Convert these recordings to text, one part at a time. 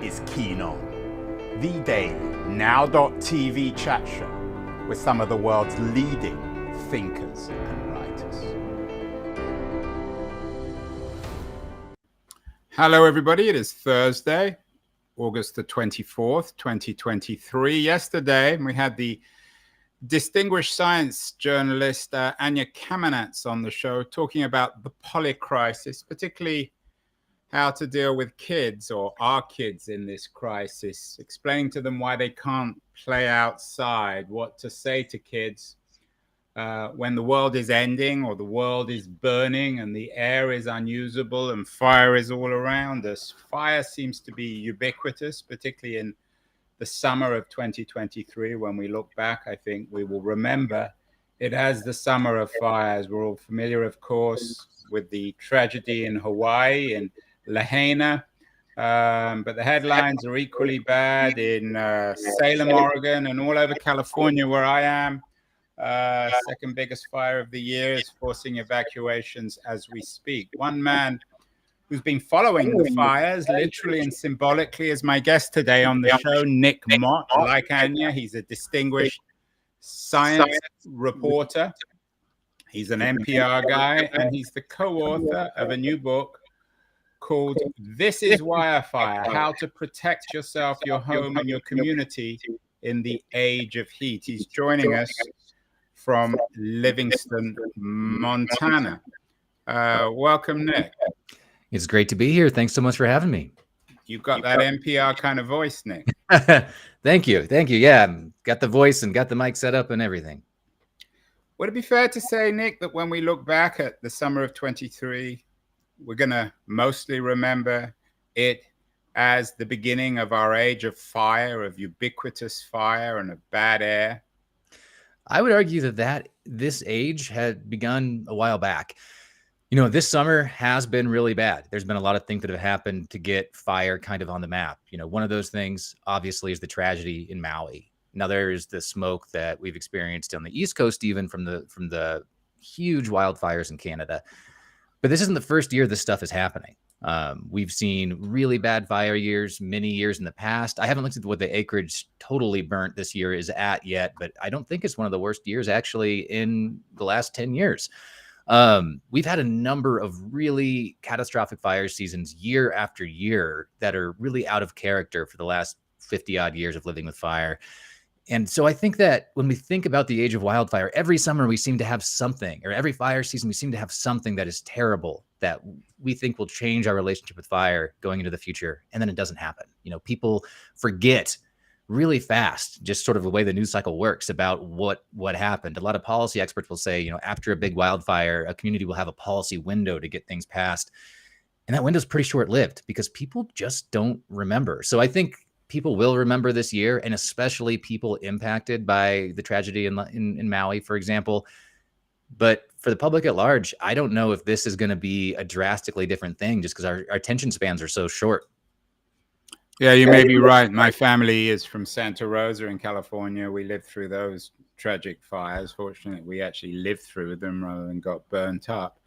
is Keen On, the daily now.tv chat show with some of the world's leading thinkers and writers. Hello everybody, it is Thursday, August the 24th, 2023. Yesterday we had the distinguished science journalist Anya Kamenetz on the show talking about the polycrisis, particularly how to deal with kids or our kids in this crisis, explaining to them why they can't play outside, what to say to kids when the world is ending or the world is burning and the air is unusable and fire is all around us. Fire seems to be ubiquitous, particularly in the summer of 2023. When we look back, I think we will remember it as the summer of fires. We're all familiar, of course, with the tragedy in Hawaii and Lahaina, but the headlines are equally bad in Salem, Oregon, and all over California, where I am. Second biggest fire of the year is forcing evacuations as we speak. One man who's been following the fires, literally and symbolically, is my guest today on the show, Nick Mott. Like Anya, he's a distinguished science reporter. He's an NPR guy, and he's the co-author of a new book called This is Wildfire: How to Protect Yourself, Your Home, and Your Community in the Age of Heat. He's joining us from Livingston, Montana. Welcome, Nick. It's great to be here. Thanks so much for having me. You've got that NPR kind of voice, Nick. Thank you. Yeah, got the voice and got the mic set up and everything. Would it be fair to say, Nick, that when we look back at the summer of 23, we're going to mostly remember it as the beginning of our age of fire, of ubiquitous fire and of bad air? I would argue that this age had begun a while back. You know, this summer has been really bad. There's been a lot of things that have happened to get fire kind of on the map. You know, one of those things, obviously, is the tragedy in Maui. Now, there is the smoke that we've experienced on the East Coast, even from the huge wildfires in Canada. But this isn't the first year this stuff is happening. We've seen really bad fire years, many years in the past. I haven't looked at what the acreage totally burnt this year is at yet, but I don't think it's one of the worst years actually in the last 10 years. We've had a number of really catastrophic fire seasons year after year that are really out of character for the last 50 odd years of living with fire. And so I think that when we think about the age of wildfire, every summer we seem to have something, or every fire season we seem to have something that is terrible that we think will change our relationship with fire going into the future. And then it doesn't happen. You know, people forget really fast, just sort of the way the news cycle works, about what happened. A lot of policy experts will say, you know, after a big wildfire, a community will have a policy window to get things passed. And that window is pretty short-lived because people just don't remember. So I think people will remember this year, and especially people impacted by the tragedy in Maui, for example. But for the public at large, I don't know if this is going to be a drastically different thing just because our attention spans are so short. Yeah, you may be right. My family is from Santa Rosa in California. We lived through those tragic fires. Fortunately, we actually lived through them rather than got burnt up.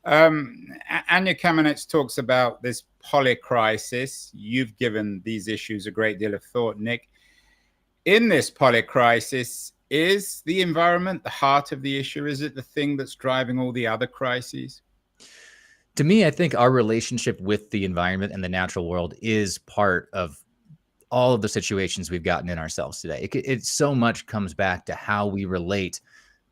Anya Kamenetz talks about this polycrisis. You've given these issues a great deal of thought, Nick. In this polycrisis, is the environment the heart of the issue? Is it the thing that's driving all the other crises? To me, I think our relationship with the environment and the natural world is part of all of the situations we've gotten in ourselves today. It so much comes back to how we relate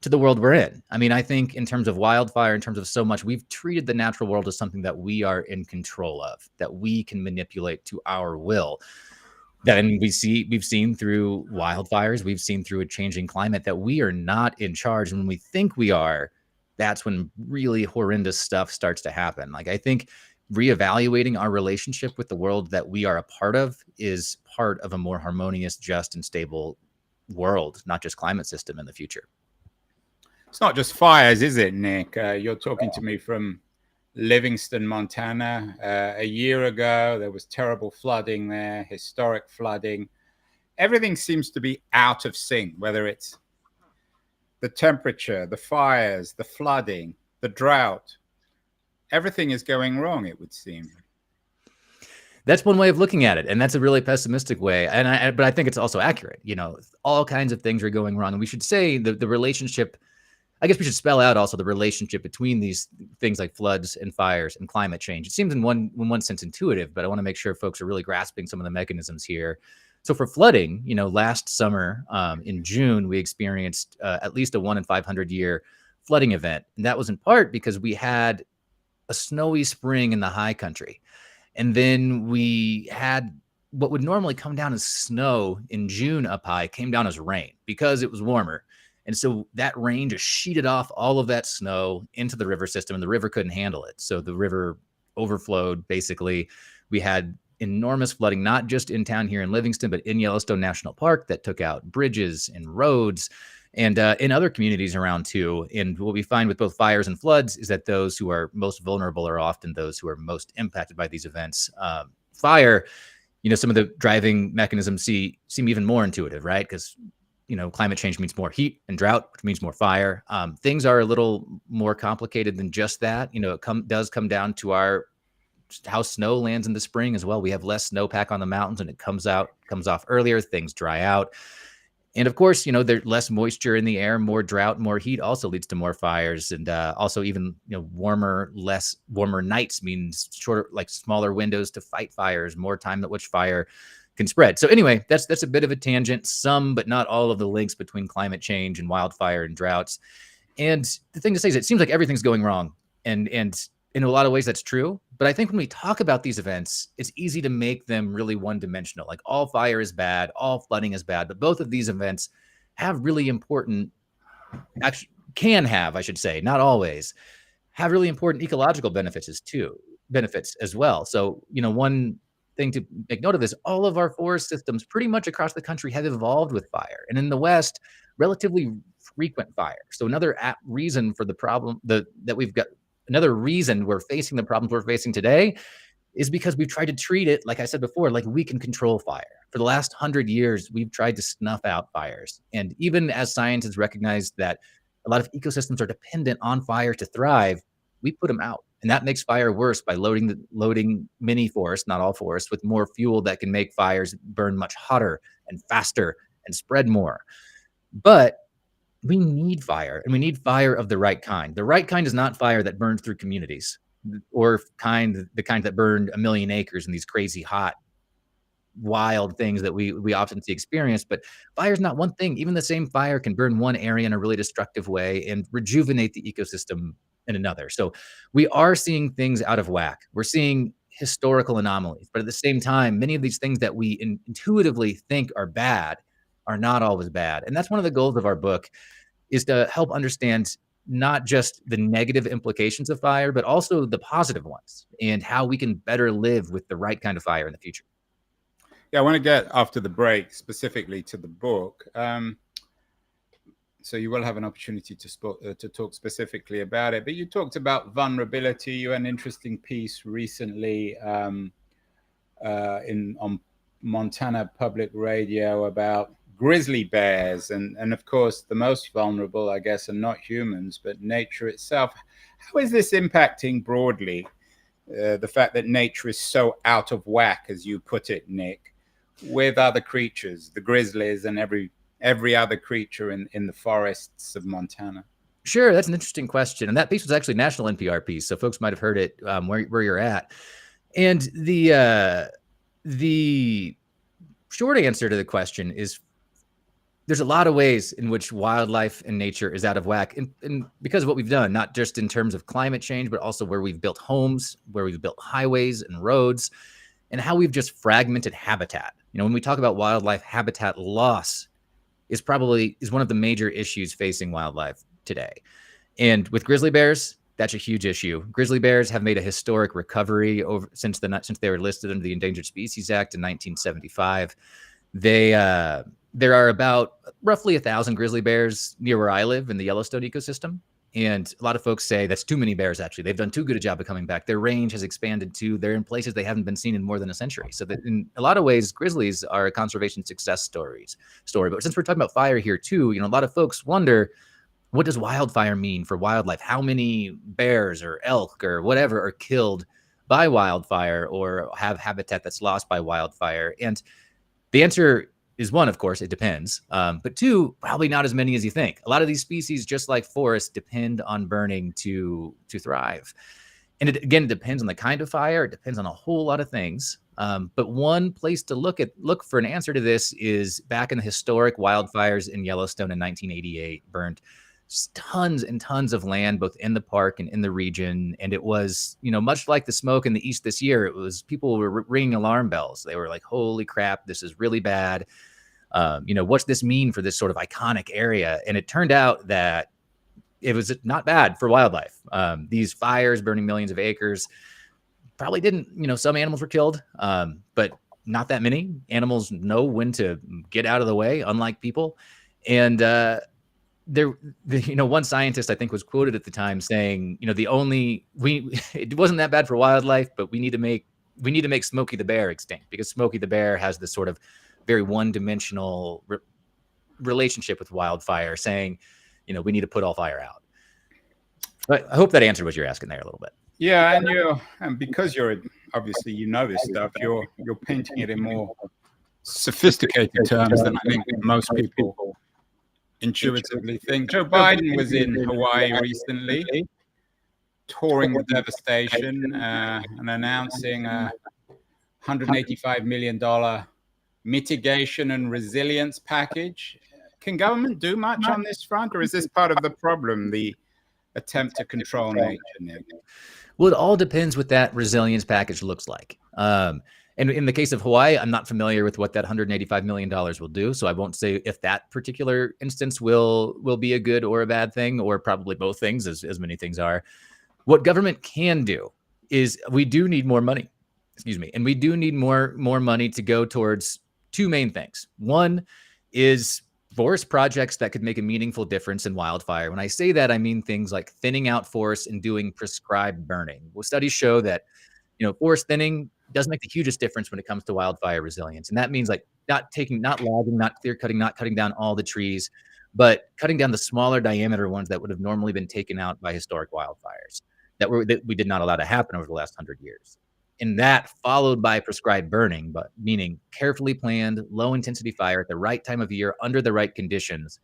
to the world we're in. I mean, I think in terms of wildfire, in terms of so much, we've treated the natural world as something that we are in control of, that we can manipulate to our will. Then we've seen through wildfires, we've seen through a changing climate that we are not in charge. And when we think we are, that's when really horrendous stuff starts to happen. Like, I think reevaluating our relationship with the world that we are a part of is part of a more harmonious, just, and stable world, not just climate system in the future. It's not just fires, is it, Nick? You're talking to me from Livingston, Montana. A year ago, there was terrible flooding there, historic flooding. Everything seems to be out of sync, whether it's the temperature, the fires, the flooding, the drought. Everything is going wrong, it would seem. That's one way of looking at it, and that's a really pessimistic way. But I think it's also accurate. All kinds of things are going wrong, and we should say the relationship. I guess we should spell out also the relationship between these things like floods and fires and climate change. It seems in one sense intuitive, but I want to make sure folks are really grasping some of the mechanisms here. So for flooding, last summer in June, we experienced at least a 1 in 500 year flooding event, and that was in part because we had a snowy spring in the high country. And then we had what would normally come down as snow in June up high came down as rain because it was warmer. And so that rain just sheeted off all of that snow into the river system, and the river couldn't handle it. So the river overflowed. Basically, we had enormous flooding, not just in town here in Livingston, but in Yellowstone National Park that took out bridges and roads, and in other communities around too. And what we find with both fires and floods is that those who are most vulnerable are often those who are most impacted by these events. Fire, some of the driving mechanisms seem even more intuitive, right? Because climate change means more heat and drought, which means more fire. Things are a little more complicated than just that. It does come down to how snow lands in the spring as well. We have less snowpack on the mountains, and it comes off earlier. Things dry out. And of course, there's less moisture in the air, more drought, more heat also leads to more fires. And also even, warmer nights means shorter, like smaller windows to fight fires, more time at which fire can spread. So anyway, that's a bit of a tangent, some, but not all of the links between climate change and wildfire and droughts. And the thing to say is it seems like everything's going wrong. And in a lot of ways that's true. But I think when we talk about these events, it's easy to make them really one-dimensional. Like all fire is bad, all flooding is bad. But both of these events have really important, actually can have, I should say, not always, have really important ecological benefits as well. So, one thing to make note of is all of our forest systems pretty much across the country have evolved with fire. And in the West, relatively frequent fire. So another reason for the problem that we've got, another reason we're facing the problems we're facing today is because we've tried to treat it, like I said before, like we can control fire. For the last 100 years, we've tried to snuff out fires. And even as science has recognized that a lot of ecosystems are dependent on fire to thrive, we put them out. And that makes fire worse by loading many forests, not all forests, with more fuel that can make fires burn much hotter and faster and spread more. But we need fire, and we need fire of the right kind. The right kind is not fire that burns through communities or the kind that burned 1 million acres in these crazy hot, wild things that we often see experienced. But fire is not one thing. Even the same fire can burn one area in a really destructive way and rejuvenate the ecosystem in another. So we are seeing things out of whack. We're seeing historical anomalies, but at the same time, many of these things that we intuitively think are bad are not always bad. And that's one of the goals of our book, is to help understand not just the negative implications of fire, but also the positive ones and how we can better live with the right kind of fire in the future. Yeah, I want to get after the break specifically to the book. So you will have an opportunity to talk specifically about it. But you talked about vulnerability. You had an interesting piece recently on Montana Public Radio about grizzly bears, and of course the most vulnerable, I guess, are not humans but nature itself. How is this impacting broadly the fact that nature is so out of whack, as you put it, Nick, with other creatures, the grizzlies and every other creature in the forests of Montana? Sure, that's an interesting question, and that piece was actually a national NPR piece, so folks might have heard it where you're at. And the short answer to the question is there's a lot of ways in which wildlife and nature is out of whack, and because of what we've done, not just in terms of climate change, but also where we've built homes, where we've built highways and roads, and how we've just fragmented habitat. When we talk about wildlife, habitat loss is one of the major issues facing wildlife today. And with grizzly bears, that's a huge issue. Grizzly bears have made a historic recovery since they were listed under the Endangered Species Act in 1975. There are about roughly 1,000 grizzly bears near where I live in the Yellowstone ecosystem. And a lot of folks say that's too many bears, actually. They've done too good a job of coming back. Their range has expanded too. They're in places they haven't been seen in more than a century. So that in a lot of ways, grizzlies are a conservation success story. But since we're talking about fire here too, a lot of folks wonder, what does wildfire mean for wildlife? How many bears or elk or whatever are killed by wildfire or have habitat that's lost by wildfire? And the answer is one, of course, it depends. But two, probably not as many as you think. A lot of these species, just like forests, depend on burning to thrive. And it depends on the kind of fire. It depends on a whole lot of things. But one place to look for an answer to this is back in the historic wildfires in Yellowstone in 1988, burned tons and tons of land, both in the park and in the region. And it was, much like the smoke in the east this year, it was people were ringing alarm bells. They were like, holy crap, this is really bad. What's this mean for this sort of iconic area? And it turned out that it was not bad for wildlife. These fires burning millions of acres probably didn't, some animals were killed, but not that many. Animals know when to get out of the way, unlike people. And one scientist I think was quoted at the time saying, it wasn't that bad for wildlife, but we need to make Smokey the Bear extinct, because Smokey the Bear has this sort of very one-dimensional relationship with wildfire, saying, we need to put all fire out. But I hope that answered what you're asking there a little bit. Yeah, and because you're obviously this stuff, you're painting it in more sophisticated terms than I think most people intuitively think. Joe Biden was in Hawaii recently, touring the devastation and announcing a $185 million mitigation and resilience package. Can government do much on this front, or is this part of the problem, the attempt to control nature, Nick? Well, it all depends what that resilience package looks like. And in the case of Hawaii, I'm not familiar with what that $185 million will do. So I won't say if that particular instance will be a good or a bad thing, or probably both things, as many things are. What government can do is we do need more money. And we do need more money to go towards two main things. One is forest projects that could make a meaningful difference in wildfire. When I say that, I mean things like thinning out forests and doing prescribed burning. Well, studies show that, forest thinning does make the hugest difference when it comes to wildfire resilience. And that means like not logging, not clear cutting, not cutting down all the trees, but cutting down the smaller diameter ones that would have normally been taken out by historic wildfires that we did not allow to happen over the last 100 years. And that followed by prescribed burning, but meaning carefully planned, low intensity fire at the right time of year under the right conditions,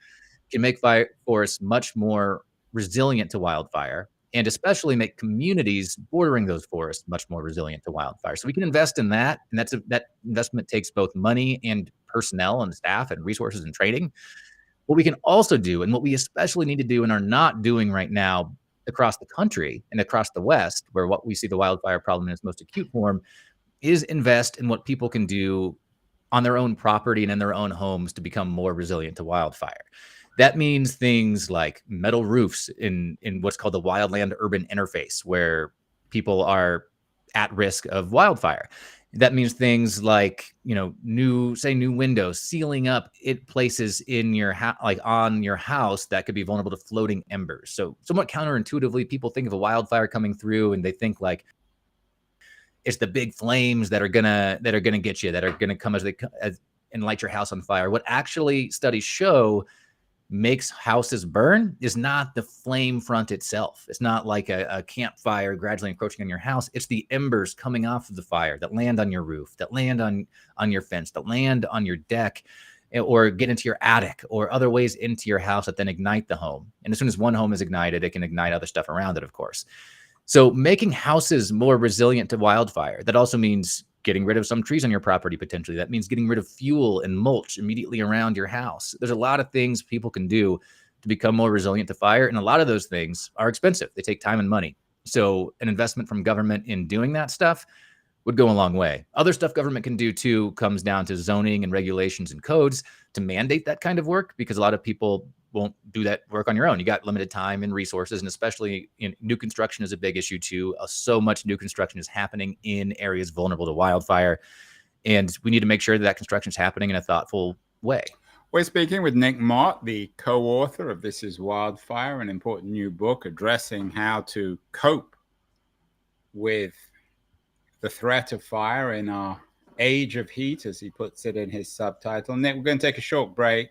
can make forests much more resilient to wildfire, and especially make communities bordering those forests much more resilient to wildfire. So we can invest in that. And that investment takes both money and personnel and staff and resources and training. What we can also do, and what we especially need to do and are not doing right now across the country and across the West, where what we see the wildfire problem in its most acute form, is invest in what people can do on their own property and in their own homes to become more resilient to wildfire. That means things like metal roofs in what's called the wildland urban interface, where people are at risk of wildfire. That means things like, new windows, sealing up places in your on your house that could be vulnerable to floating embers. So somewhat counterintuitively, people think of a wildfire coming through and they think like it's the big flames that are gonna get you, that are gonna come and light your house on fire. What actually studies show makes houses burn is not the flame front itself. It's not like a campfire gradually encroaching on your house. It's the embers coming off of the fire that land on your roof, that land on your fence, that land on your deck, or get into your attic, or other ways into your house that then ignite the home. And as soon as one home is ignited, it can ignite other stuff around it, of course. So making houses more resilient to wildfire, that also means getting rid of some trees on your property, potentially. That means getting rid of fuel and mulch immediately around your house. There's a lot of things people can do to become more resilient to fire. And a lot of those things are expensive. They take time and money. So an investment from government in doing that stuff would go a long way. Other stuff government can do too comes down to zoning and regulations and codes to mandate that kind of work, because a lot of people won't do that work on your own. You got limited time and resources, and especially in new construction is a big issue too. So much new construction is happening in areas vulnerable to wildfire, and we need to make sure that construction is happening in a thoughtful way. We're speaking with Nick Mott, the co-author of This Is Wildfire, an important new book addressing how to cope with the threat of fire in our age of heat, as he puts it in his subtitle. Nick, we're going to take a short break.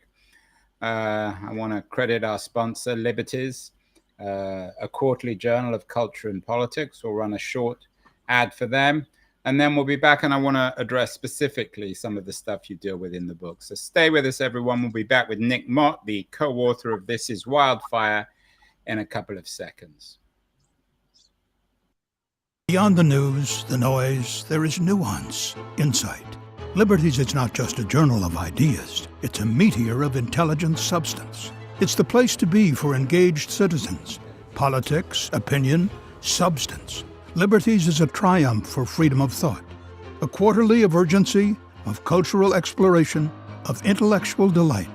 I want to credit our sponsor, Liberties, a quarterly journal of culture and politics. We'll run a short ad for them. And then we'll be back, and I want to address specifically some of the stuff you deal with in the book. So stay with us, everyone. We'll be back with Nick Mott, the co-author of This Is Wildfire, in a couple of seconds. Beyond the news, the noise, there is nuance, insight. Liberties is not just a journal of ideas. It's a meteor of intelligent substance. It's the place to be for engaged citizens. Politics, opinion, substance. Liberties is a triumph for freedom of thought. A quarterly of urgency, of cultural exploration, of intellectual delight,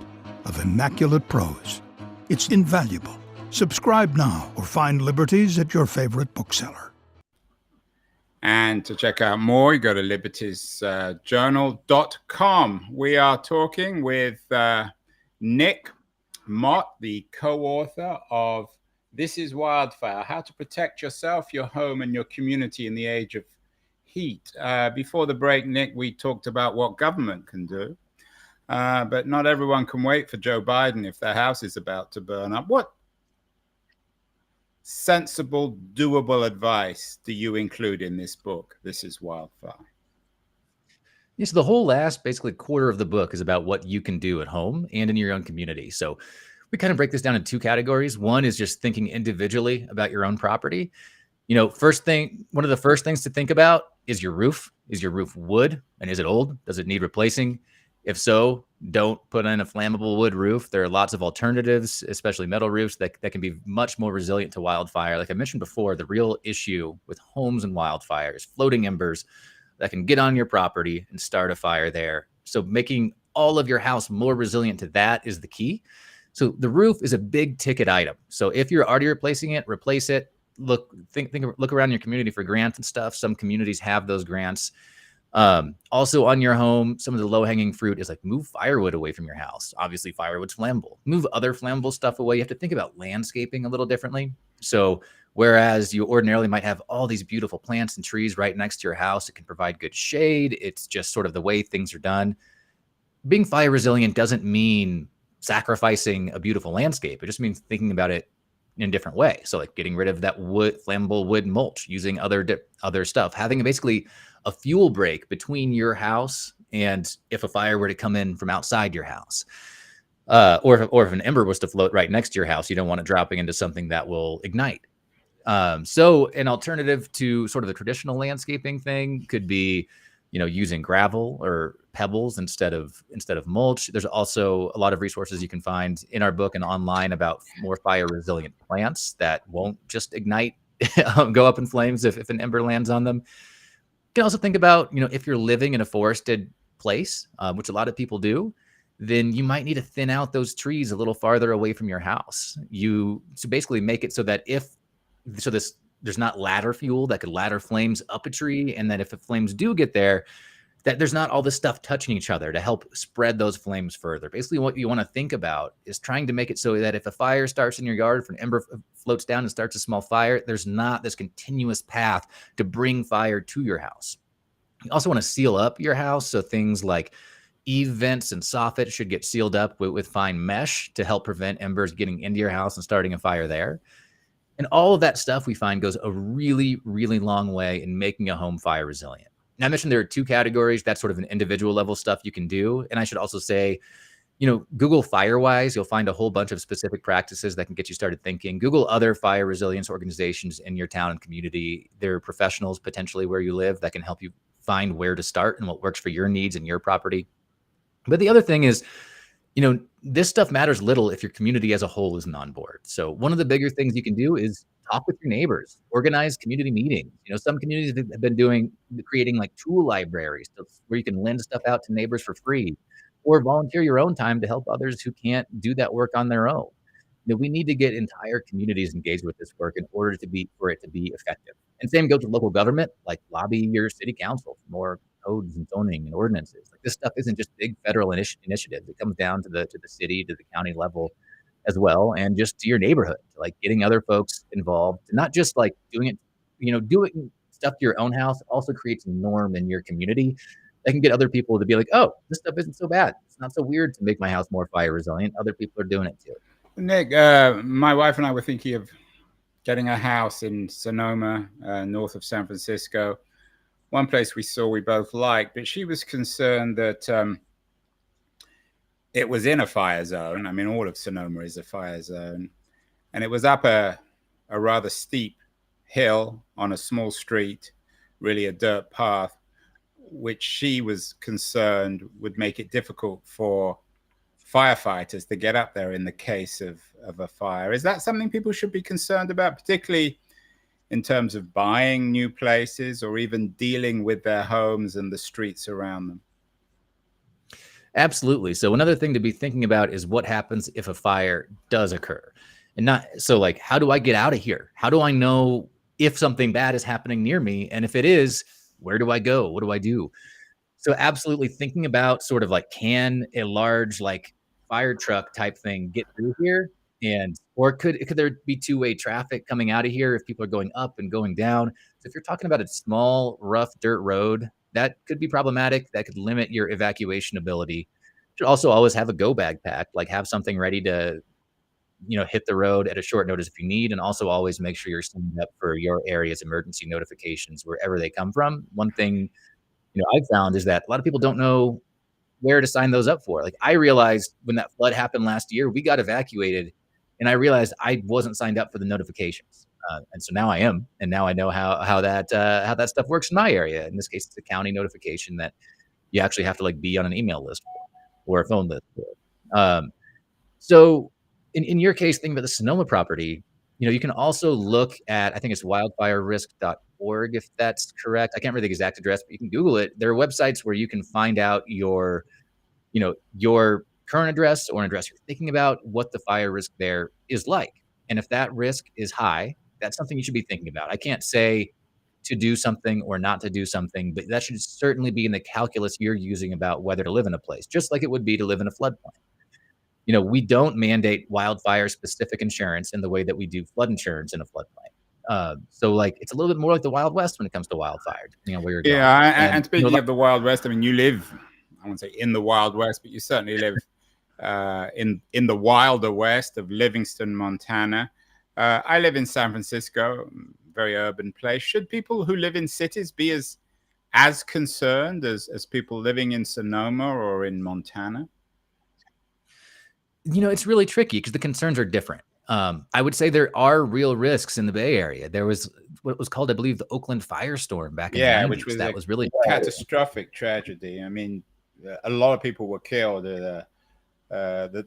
of immaculate prose. It's invaluable. Subscribe now or find Liberties at your favorite bookseller. And to check out more, you go to libertiesjournal.com. We are talking with Nick Mott, the co-author of This Is Wildfire, How to Protect Yourself, Your Home, and Your Community in the Age of Heat. Before the break, Nick, we talked about what government can do. But not everyone can wait for Joe Biden if their house is about to burn up. What sensible, doable advice do you include in this book, This Is Wildfire? Yes, the whole last basically quarter of the book is about what you can do at home and in your own community. So we kind of break this down in two categories. One is just thinking individually about your own property. One of the first things to think about is your roof. Is your roof wood? And is it old? Does it need replacing? If so, don't put in a flammable wood roof. There are lots of alternatives, especially metal roofs that can be much more resilient to wildfire. Like I mentioned before, the real issue with homes and wildfires, floating embers that can get on your property and start a fire there. So making all of your house more resilient to that is the key. So the roof is a big ticket item. So if you're already replacing it, replace it. Look around your community for grants and stuff. Some communities have those grants. Also on your home, some of the low-hanging fruit is like move firewood away from your house. Obviously firewood's flammable. Move other flammable stuff away. You have to think about landscaping a little differently. So whereas you ordinarily might have all these beautiful plants and trees right next to your house, it can provide good shade. It's just sort of the way things are done. Being fire resilient doesn't mean sacrificing a beautiful landscape. It just means thinking about it in a different way. So like getting rid of that flammable wood mulch, using other stuff, having basically a fuel break between your house and if a fire were to come in from outside your house, or if an ember was to float right next to your house, you don't want it dropping into something that will ignite. So an alternative to sort of the traditional landscaping thing could be, using gravel or pebbles instead of mulch. There's also a lot of resources you can find in our book and online about more fire resilient plants that won't just ignite, go up in flames if an ember lands on them. You can also think about, if you're living in a forested place, which a lot of people do, then you might need to thin out those trees a little farther away from your house. So basically make it so that there's not ladder fuel that could ladder flames up a tree. And that if the flames do get there, that there's not all this stuff touching each other to help spread those flames further. Basically, what you want to think about is trying to make it so that if a fire starts in your yard, if an ember floats down and starts a small fire, there's not this continuous path to bring fire to your house. You also want to seal up your house. So things like eave vents and soffits should get sealed up with fine mesh to help prevent embers getting into your house and starting a fire there. And all of that stuff we find goes a really, really long way in making a home fire resilient. Now, I mentioned there are two categories. That's sort of an individual level stuff you can do. And I should also say, Google Firewise, you'll find a whole bunch of specific practices that can get you started thinking. Google other fire resilience organizations in your town and community. There are professionals potentially where you live that can help you find where to start and what works for your needs and your property. But the other thing is, this stuff matters little if your community as a whole isn't on board. So one of the bigger things you can do is talk with your neighbors, organize community meetings. Some communities have been creating like tool libraries where you can lend stuff out to neighbors for free, or volunteer your own time to help others who can't do that work on their own. We need to get entire communities engaged with this work in order for it to be effective. And same goes with local government, like lobby your city council for more codes and zoning and ordinances. Like this stuff isn't just big federal initiatives. It comes down to the city, to the county level as well, and just to your neighborhood, like getting other folks involved, and not just like doing stuff to your own house. It also creates a norm in your community that can get other people to be like, oh, this stuff isn't so bad. It's not so weird to make my house more fire resilient. Other people are doing it too. Nick, my wife and I were thinking of getting a house in Sonoma, north of San Francisco. One place we saw we both liked, but she was concerned that it was in a fire zone. I mean, all of Sonoma is a fire zone. And it was up a rather steep hill on a small street, really a dirt path, which she was concerned would make it difficult for firefighters to get up there in the case of a fire. Is that something people should be concerned about, particularly in terms of buying new places or even dealing with their homes and the streets around them? Absolutely. So another thing to be thinking about is what happens if a fire does occur. And not so like, how do I get out of here? How do I know if something bad is happening near me? And if it is, where do I go? What do I do? So absolutely thinking about sort of like, can a large like fire truck type thing get through here? And or could there be two-way traffic coming out of here if people are going up and going down? So if you're talking about a small, rough dirt road, that could be problematic. That could limit your evacuation ability. You should also always have a go bag packed, like have something ready to, hit the road at a short notice if you need, and also always make sure you're signed up for your area's emergency notifications wherever they come from. One thing, I've found is that a lot of people don't know where to sign those up for. Like I realized when that flood happened last year, we got evacuated, and I realized I wasn't signed up for the notifications. And so now I am, and now I know how that stuff works in my area. In this case, it's a county notification that you actually have to like be on an email list for, or a phone list for. So in your case, thinking about the Sonoma property, you can also look at, I think it's wildfirerisk.org, if that's correct. I can't remember the exact address, but you can Google it. There are websites where you can find out your current address or an address you're thinking about, what the fire risk there is like. And if that risk is high, that's something you should be thinking about. I can't say to do something or not to do something, but that should certainly be in the calculus you're using about whether to live in a place, just like it would be to live in a floodplain. We don't mandate wildfire-specific insurance in the way that we do flood insurance in a floodplain. So, like, it's a little bit more like the Wild West when it comes to wildfire, depending on where you're going. Yeah, and speaking of the Wild West, I mean, you live, I won't say in the Wild West, but you certainly live in the wilder west of Livingston, Montana. I live in San Francisco, very urban place. Should people who live in cities be as concerned as people living in Sonoma or in Montana? It's really tricky because the concerns are different. I would say there are real risks in the Bay Area. There was what was called, I believe, the Oakland firestorm back in the 90s. Which was really catastrophic tragedy. I mean, a lot of people were killed. The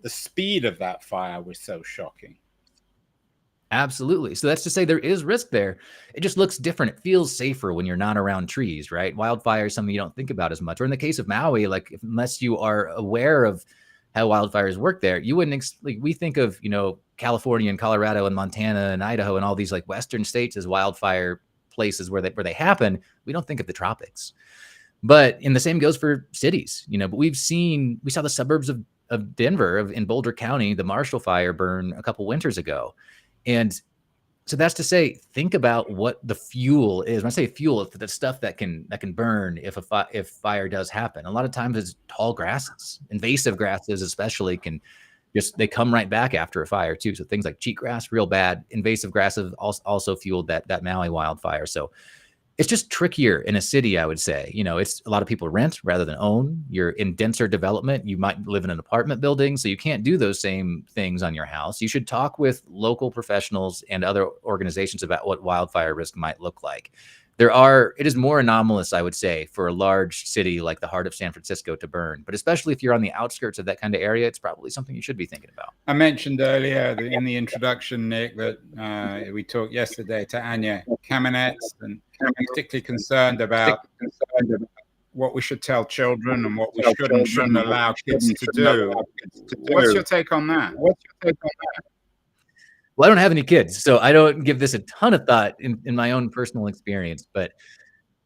speed of that fire was so shocking. Absolutely. So that's to say there is risk there. It just looks different. It feels safer when you're not around trees, right? Wildfire is something you don't think about as much. Or in the case of Maui, like unless you are aware of how wildfires work there, you wouldn't we think of, California and Colorado and Montana and Idaho and all these like Western states as wildfire places where they happen. We don't think of the tropics. But the same goes for cities, but we saw the suburbs of Denver, in Boulder County, the Marshall Fire burn a couple winters ago. And so that's to say, think about what the fuel is. When I say fuel, it's the stuff that can burn if fire does happen. A lot of times it's tall grasses, invasive grasses especially they come right back after a fire too. So things like cheatgrass, real bad. Invasive grasses also fueled that Maui wildfire. So it's just trickier in a city, I would say. It's a lot of people rent rather than own. You're in denser development. You might live in an apartment building, so you can't do those same things on your house. You should talk with local professionals and other organizations about what wildfire risk might look like. It is more anomalous, I would say, for a large city like the heart of San Francisco to burn. But especially if you're on the outskirts of that kind of area, it's probably something you should be thinking about. I mentioned earlier in the introduction, Nick, that we talked yesterday to Anya Kamenetz, and I'm particularly concerned about what we should tell children and what we should and shouldn't allow kids to do. What's your take on that? Well, I don't have any kids, so I don't give this a ton of thought in my own personal experience. But,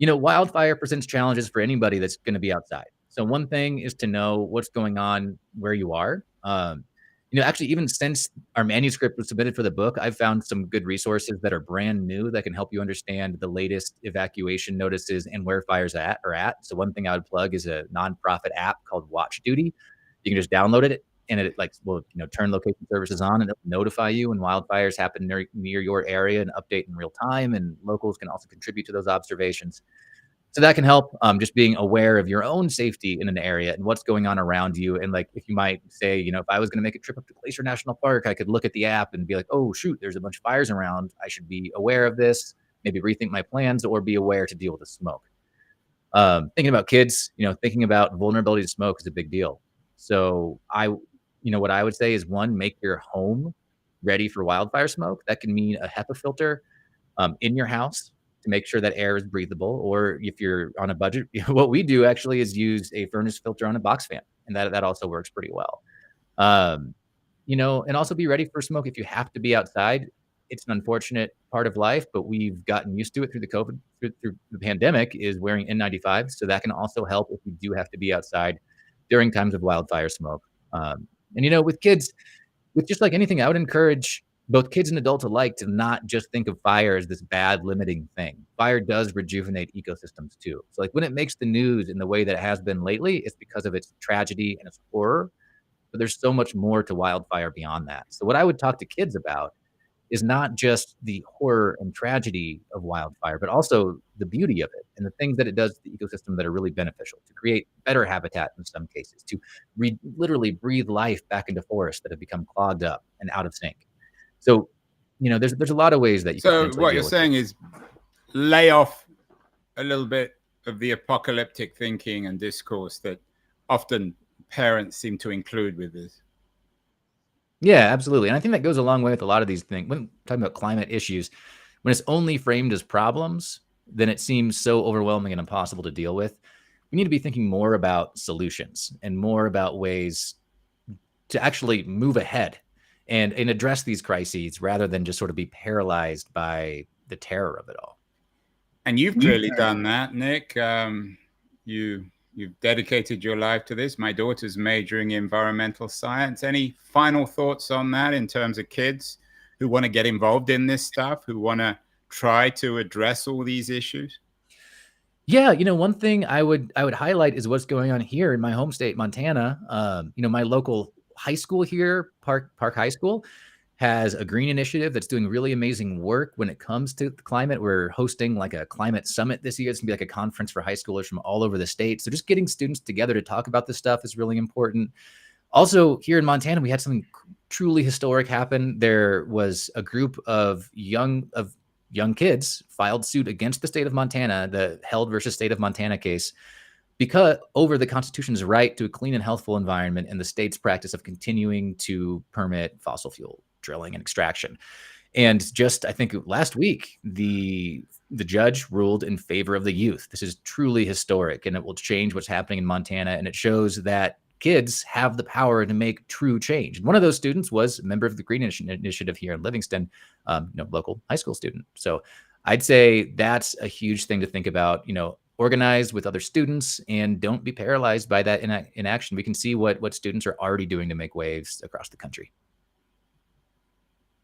wildfire presents challenges for anybody that's going to be outside. So one thing is to know what's going on where you are. Actually, even since our manuscript was submitted for the book, I've found some good resources that are brand new that can help you understand the latest evacuation notices and where fires are at. So one thing I would plug is a nonprofit app called Watch Duty. You can just download it. and it like will turn location services on, and it'll notify you when wildfires happen near your area and update in real time. And locals can also contribute to those observations. So that can help, just being aware of your own safety in an area and what's going on around you. And like, if you might say, if I was going to make a trip up to Glacier National Park, I could look at the app and be like, oh, shoot, there's a bunch of fires around. I should be aware of this, maybe rethink my plans, or be aware to deal with the smoke. Thinking about kids, thinking about vulnerability to smoke is a big deal. So what I would say is, one, make your home ready for wildfire smoke. That can mean a HEPA filter in your house to make sure that air is breathable. Or if you're on a budget, what we do actually is use a furnace filter on a box fan, and that also works pretty well. And also be ready for smoke if you have to be outside. It's an unfortunate part of life, but we've gotten used to it through the pandemic, is wearing N95. So that can also help if you do have to be outside during times of wildfire smoke. With kids, with just like anything, I would encourage both kids and adults alike to not just think of fire as this bad limiting thing. Fire does rejuvenate ecosystems too. So like when it makes the news in the way that it has been lately, it's because of its tragedy and its horror. But there's so much more to wildfire beyond that. So what I would talk to kids about is not just the horror and tragedy of wildfire, but also the beauty of it and the things that it does to the ecosystem that are really beneficial, to create better habitat in some cases, to literally breathe life back into forests that have become clogged up and out of sync. So, there's a lot of ways that you can. So what you're saying is lay off a little bit of the apocalyptic thinking and discourse that often parents seem to include with this. Yeah, absolutely. And I think that goes a long way with a lot of these things. When talking about climate issues, when it's only framed as problems, then it seems so overwhelming and impossible to deal with. We need to be thinking more about solutions and more about ways to actually move ahead and address these crises, rather than just sort of be paralyzed by the terror of it all. And you've clearly done that, Nick. You've dedicated your life to this. My daughter's majoring in environmental science. Any final thoughts on that in terms of kids who want to get involved in this stuff, who want to try to address all these issues? Yeah, one thing I would highlight is what's going on here in my home state, Montana. My local high school here, Park High School, has a green initiative that's doing really amazing work when it comes to the climate. We're hosting like a climate summit this year. It's gonna be like a conference for high schoolers from all over the state. So just getting students together to talk about this stuff is really important. Also, here in Montana, we had something truly historic happen. There was a group of young kids filed suit against the state of Montana, the Held versus State of Montana case, because over the Constitution's right to a clean and healthful environment and the state's practice of continuing to permit fossil fuel drilling and extraction. And just, I think last week, the judge ruled in favor of the youth. This is truly historic, and it will change what's happening in Montana. And it shows that kids have the power to make true change. And one of those students was a member of the Green Initiative here in Livingston, local high school student. So I'd say that's a huge thing to think about, organize with other students and don't be paralyzed by that inaction. We can see what students are already doing to make waves across the country.